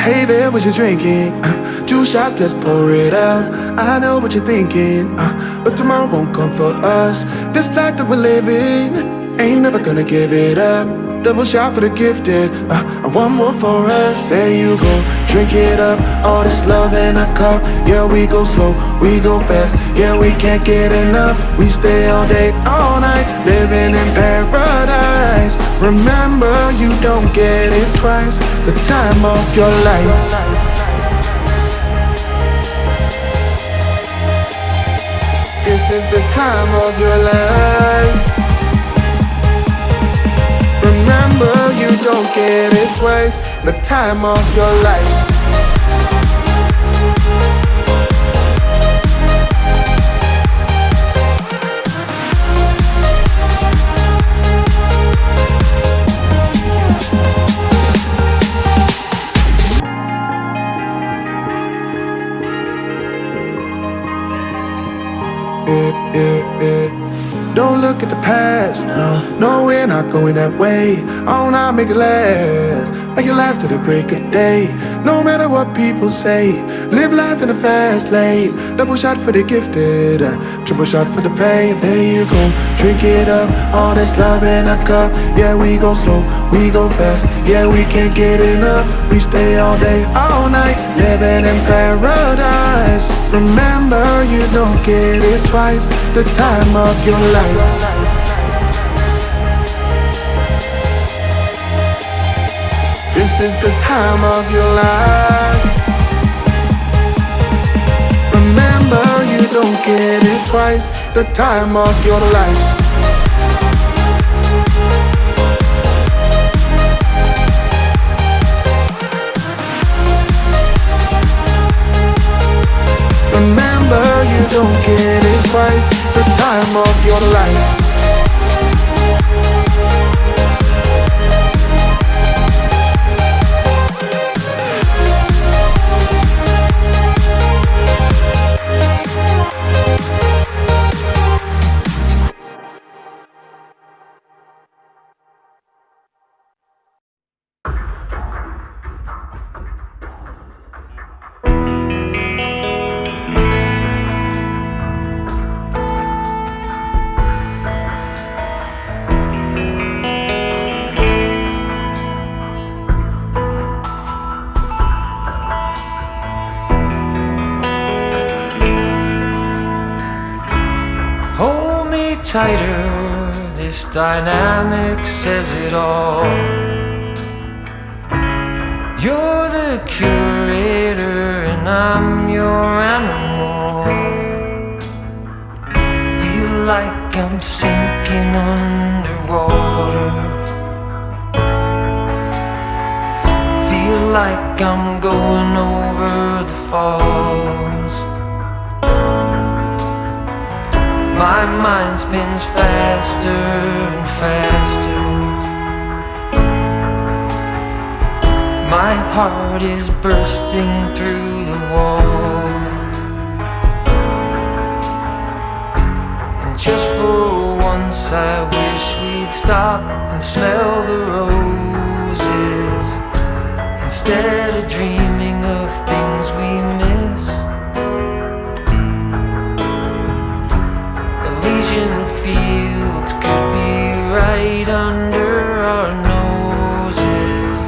Hey there, what you drinking? 2 shots, let's pour it out. I know what you're thinking, but tomorrow won't come for us. This life that we're living, ain't never gonna give it up. Double shot for the gifted, and one more for us. There you go, drink it up. All this love in a cup. Yeah, we go slow, we go fast. Yeah, we can't get enough. We stay all day, all night, living in paradise. Remember, you don't get it twice. The time of your life. This is the time of your life. Remember, you don't get it twice. The time of your life. Don't look at the past, no, we're not going that way. Oh, now make it last, make it last to the break of day. No matter what people say, live life in a fast lane. Double shot for the gifted, triple shot for the pain. There you go, drink it up, all this love in a cup. Yeah, we go slow, we go fast. Yeah, we can't get enough. We stay all day, all night, living in paradise. Remember, you don't get it twice. The time of your life. This is the time of your life. Remember, you don't get it twice. The time of your life. Remember, you don't get it twice. The time of your life. Tighter, this dynamic says it all. You're the curator and I'm your animal. Feel like I'm sinking underwater. Feel like I'm going over the falls. My mind spins faster and faster. My heart is bursting through the wall. And just for once I wish we'd stop and smell the roses, instead of dreaming of things we miss. Elysian fields could be right under our noses,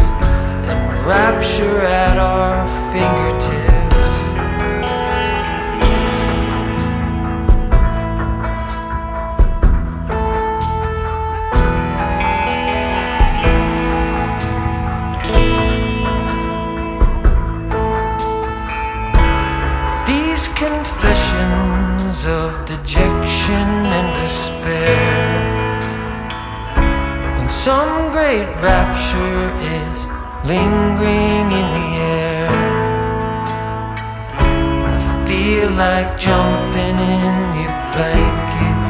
and rapture at our fingertips. These confessions of dejection and despair, when some great rapture is lingering in the air, I feel like jumping in your blanket.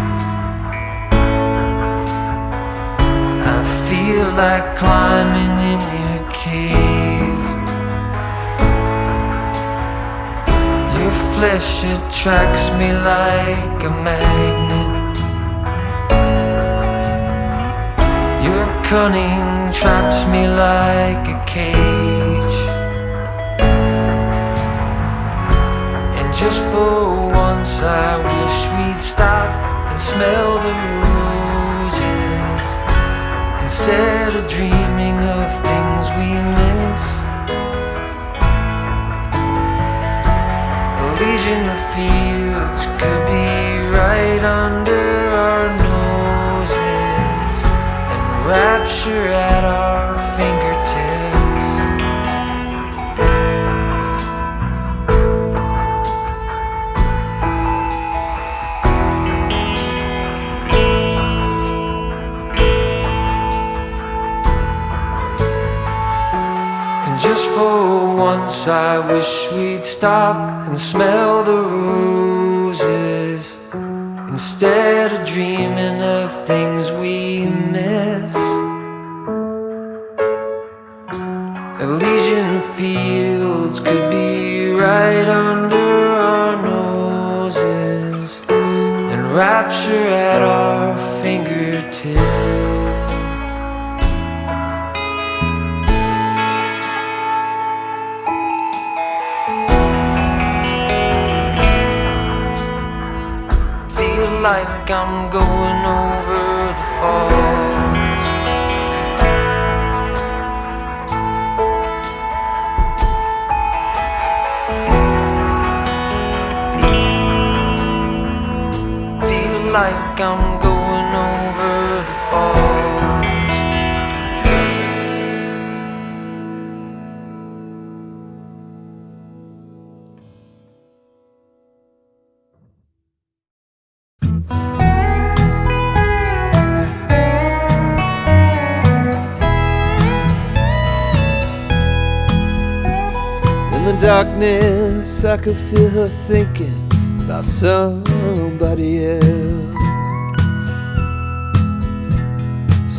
I feel like climbing in your cave. Your flesh attracts me like a magnet. Your cunning traps me like a cage. just for once I wish we'd stop and smell the roses instead of dreaming of things we miss. Elysian fields could be right under our noses, and rapture at our fingertips. And just for once I wish we'd stop and smell the roses instead of dreaming of things we miss. Elysian fields could be right under our noses, and rapture at our fingertips. Like I'm going over the falls. Feel like I'm going over the falls. In the darkness I could feel her thinking about somebody else.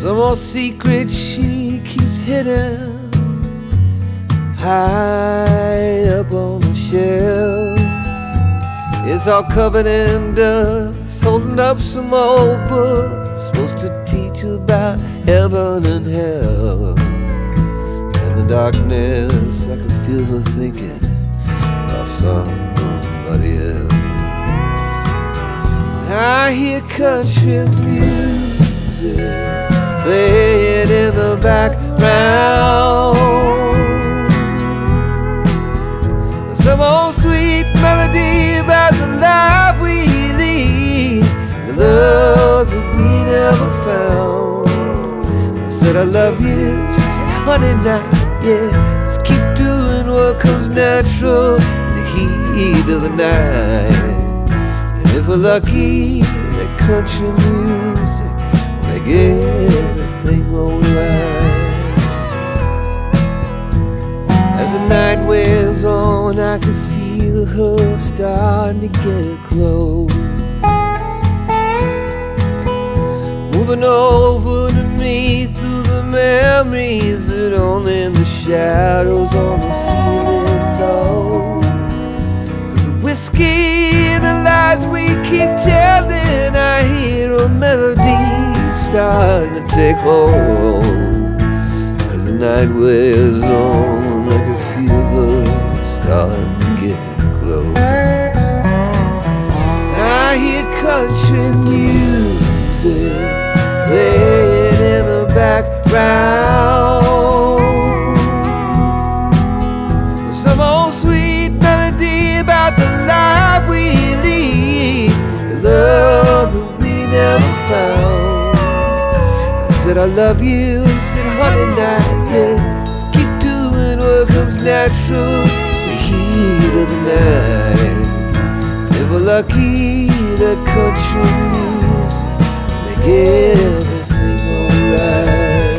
Some old secret she keeps hidden high up on the shelf. It's all covered in dust, holding up some old books supposed to teach about heaven and hell. In the darkness I could feel her thinking about somebody else. I hear country music playing in the background. Some old sweet melody about the life we lead, the love that we never found. I said I love you, she said honey now, yeah, just keep doing what comes natural in the heat of the night. And if we're lucky, that country music make everything alright. As the night wears on, I can feel her starting to get close, moving over to me through the memories that only the shadows on the ceiling know. The whiskey and the lies we keep telling, I hear a melody starting to take hold. As the night wears on, I can feel her starting to get close. I hear country music playing in the background. Some old sweet melody about the life we lead, the love that we never found. I said I love you, said honey now, yeah, just keep doing what comes natural in the heat of the night. If we're lucky, the country music make everything alright.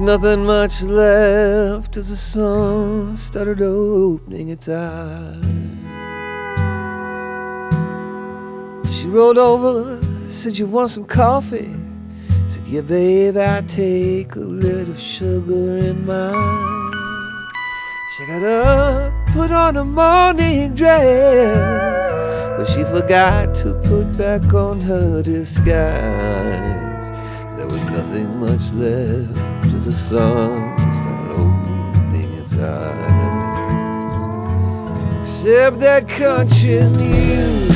nothing much left as the sun started opening its eyes. She rolled over, said, "You want some coffee?" Said, "Yeah, babe, I take a little sugar in mine." She got up, put on a morning dress, but she forgot to put back on her disguise. There was nothing much left as the sun started opening its eyes, except that country music.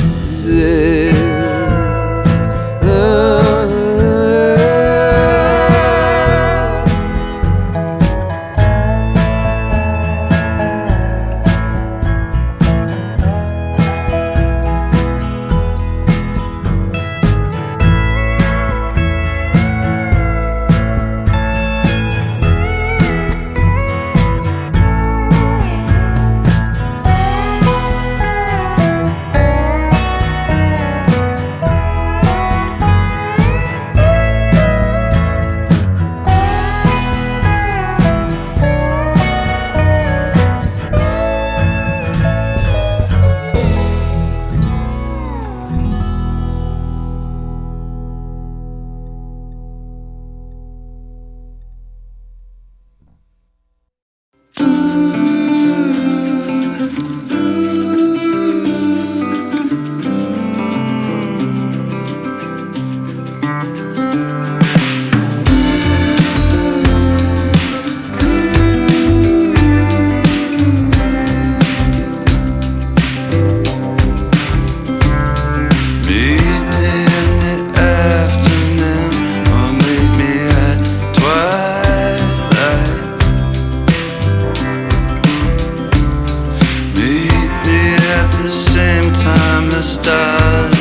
Same time the stars